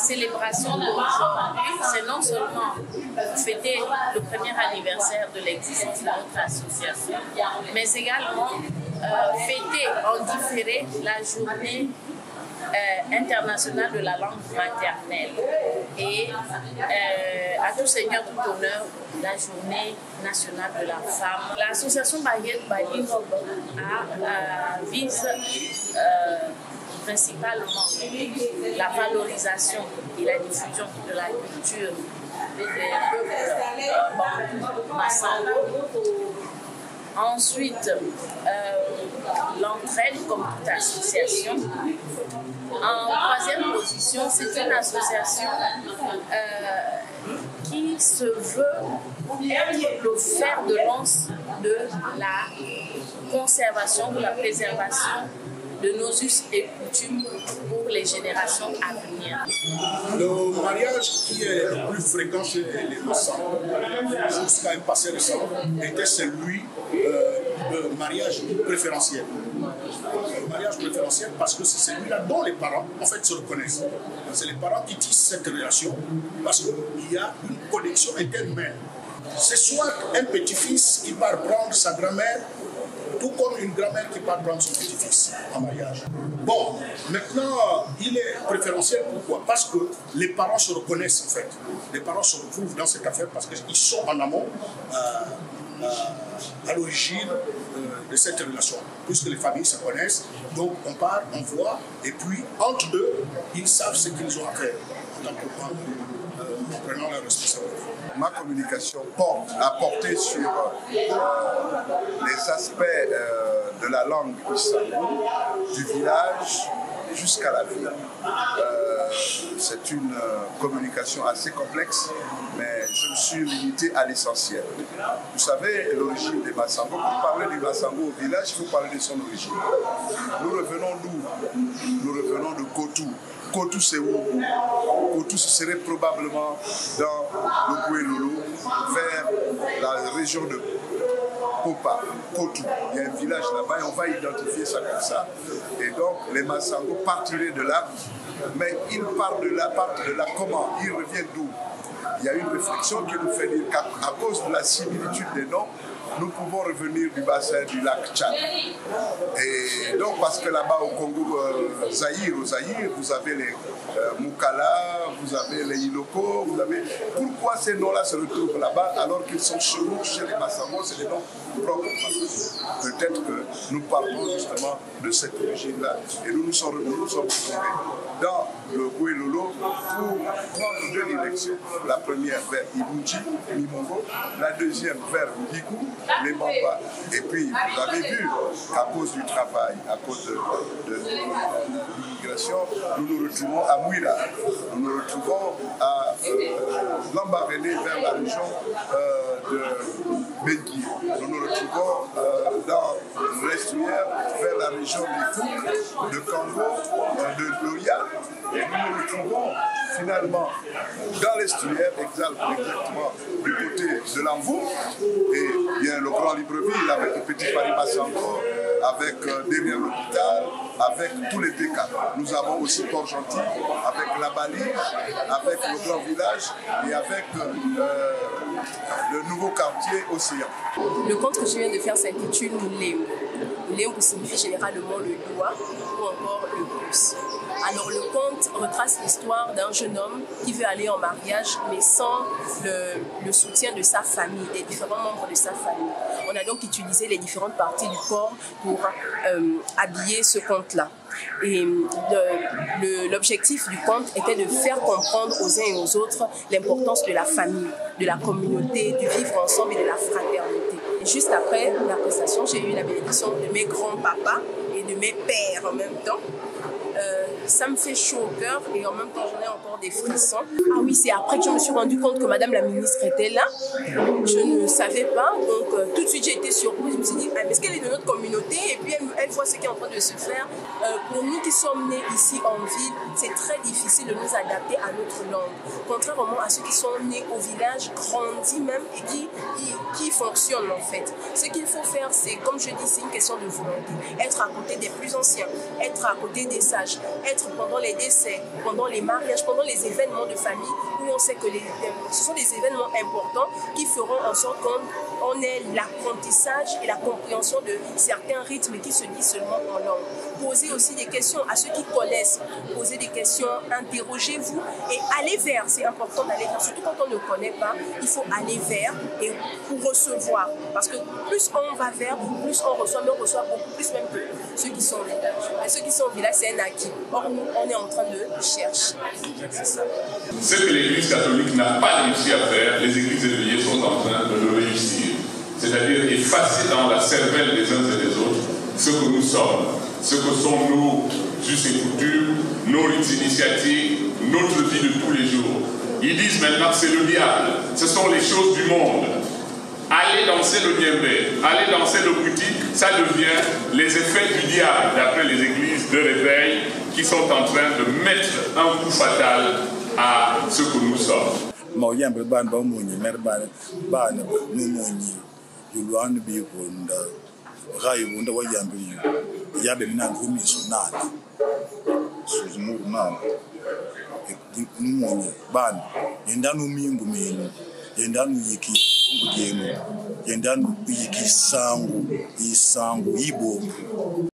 célébration d'aujourd'hui, c'est non seulement fêter le premier anniversaire de l'existence de notre association, mais également fêter en différé la journée internationale de la langue maternelle et à tout seigneur, tout honneur, la journée nationale de la femme. L'association Baguette Balingo vise principalement la valorisation et la diffusion de la culture des peuples Massango. Ensuite, l'entraide comme toute association. En troisième position, c'est une association qui se veut être le fer de lance de la conservation, de la préservation de nos us et coutumes pour les générations à venir. Le mariage qui est le plus fréquent chez les Massango, jusqu'à un passé récent, était celui de mariage préférentiel. Le mariage préférentiel parce que c'est celui-là dont les parents en fait se reconnaissent. C'est les parents qui tissent cette relation parce qu'il y a une connexion interhumaine. C'est soit un petit-fils qui part prendre sa grand-mère, tout comme une grand-mère qui part prendre son petit-fils en mariage. Bon, maintenant, il est préférentiel, pourquoi? Parce que les parents se reconnaissent en fait. Les parents se retrouvent dans cette affaire parce qu'ils sont en amont à l'origine de cette relation. Puisque les familles se connaissent, donc on part, on voit, et puis entre deux, ils savent ce qu'ils ont à faire en tant que parents, en prenant la responsabilité. Ma communication a porté sur les aspects de la langue Isango, du village jusqu'à la ville. C'est une communication assez complexe, mais je me suis limité à l'essentiel. Vous savez, l'origine des Massango, pour parler du Massango au village, il faut parler de son origine. Nous revenons d'où? Nous revenons de Kotou. Kotou, c'est où? Kotou, ce serait probablement dans le Gouelolo, vers la région de Popa, Kotou. Il y a un village là-bas et on va identifier ça comme ça. Et donc, les Massango partiraient de là, mais ils partent de là comment? Ils reviennent d'où? Il y a une réflexion qui nous fait dire qu'à cause de la similitude des noms, nous pouvons revenir du bassin du lac Tchad. Et donc, parce que là-bas au Congo, au Zaïre, vous avez les Moukala, vous avez les Iloko, vous avez... Pourquoi ces noms-là se retrouvent là-bas alors qu'ils sont chez nous, chez les Massango, c'est des noms propres. Peut-être que nous parlons justement de cette origine-là. Et nous sommes retrouvés dans le Gouelolo pour prendre deux directions. La première vers Ibunji, Mimongo, la deuxième vers Ndikou, les Bamba. Et puis, vous avez vu qu'à cause du travail, à cause de l'immigration, nous nous retrouvons à Mouira, nous nous retrouvons à Lambaréné vers la région de Bengui. Nous nous retrouvons dans l'estuaire vers la région des Fouques, de Kango, de Loya. Et nous nous retrouvons finalement dans l'estuaire, exactement du côté de l'Amvou, et bien le grand Libreville avec le petit Paris Massango, avec derrière l'hôpital, avec tous les PK. Nous avons aussi Port-Gentil, avec la Balige, avec le grand village et avec le nouveau quartier Océan. Le conte que je viens de faire s'intitule Léo. Léo signifie généralement le doigt ou encore le pouce. Alors le conte retrace l'histoire d'un jeune homme qui veut aller en mariage mais sans le soutien de sa famille, des différents membres de sa famille. On a donc utilisé les différentes parties du corps pour habiller ce conte-là. Et l'objectif du conte était de faire comprendre aux uns et aux autres l'importance de la famille, de la communauté, du vivre ensemble et de la fraternité. Et juste après la prestation, j'ai eu la bénédiction de mes grands-papas et de mes pères en même temps. Ça me fait chaud au cœur et en même temps j'en ai encore des frissons. Ah oui, c'est après que je me suis rendu compte que Madame la ministre était là. Je ne savais pas, donc tout de suite j'ai été surprise. Je me suis dit, ah, est-ce qu'elle est de notre communauté? Et puis elle voit ce qui est en train de se faire. Pour nous qui sommes nés ici en ville, c'est très difficile de nous adapter à notre langue. Contrairement à ceux qui sont nés au village, grandis même et qui fonctionnent en fait. Ce qu'il faut faire, c'est, comme je dis, c'est une question de volonté. Être à côté des plus anciens, être à côté des sages, être peut-être pendant les décès, pendant les mariages, pendant les événements de famille, où on sait que ce sont des événements importants qui feront en sorte qu'on ait l'apprentissage et la compréhension de certains rythmes qui se disent seulement en langue. Posez aussi des questions à ceux qui connaissent, posez des questions, interrogez-vous et allez vers, c'est important d'aller vers, surtout quand on ne connaît pas, il faut aller vers et pour recevoir, parce que plus on va vers, plus on reçoit, mais on reçoit beaucoup plus même que ceux qui sont au village. Et ceux qui sont au village, c'est un acquis. Or, nous, on est en train de chercher. C'est ça. Ce que l'Église catholique n'a pas réussi à faire, les églises éveillées sont en train de le réussir. C'est-à-dire effacer dans la cervelle des uns et des autres ce que nous sommes, ce que sont nos us et coutumes, nos rites initiatiques, notre vie de tous les jours. Ils disent maintenant que c'est le diable, ce sont les choses du monde. Aller danser le niembé, aller danser le boutique, ça devient les effets du diable, d'après les églises de réveil qui sont en train de mettre un coup fatal à ce que nous sommes. Yendanu yiki isangu ibombo.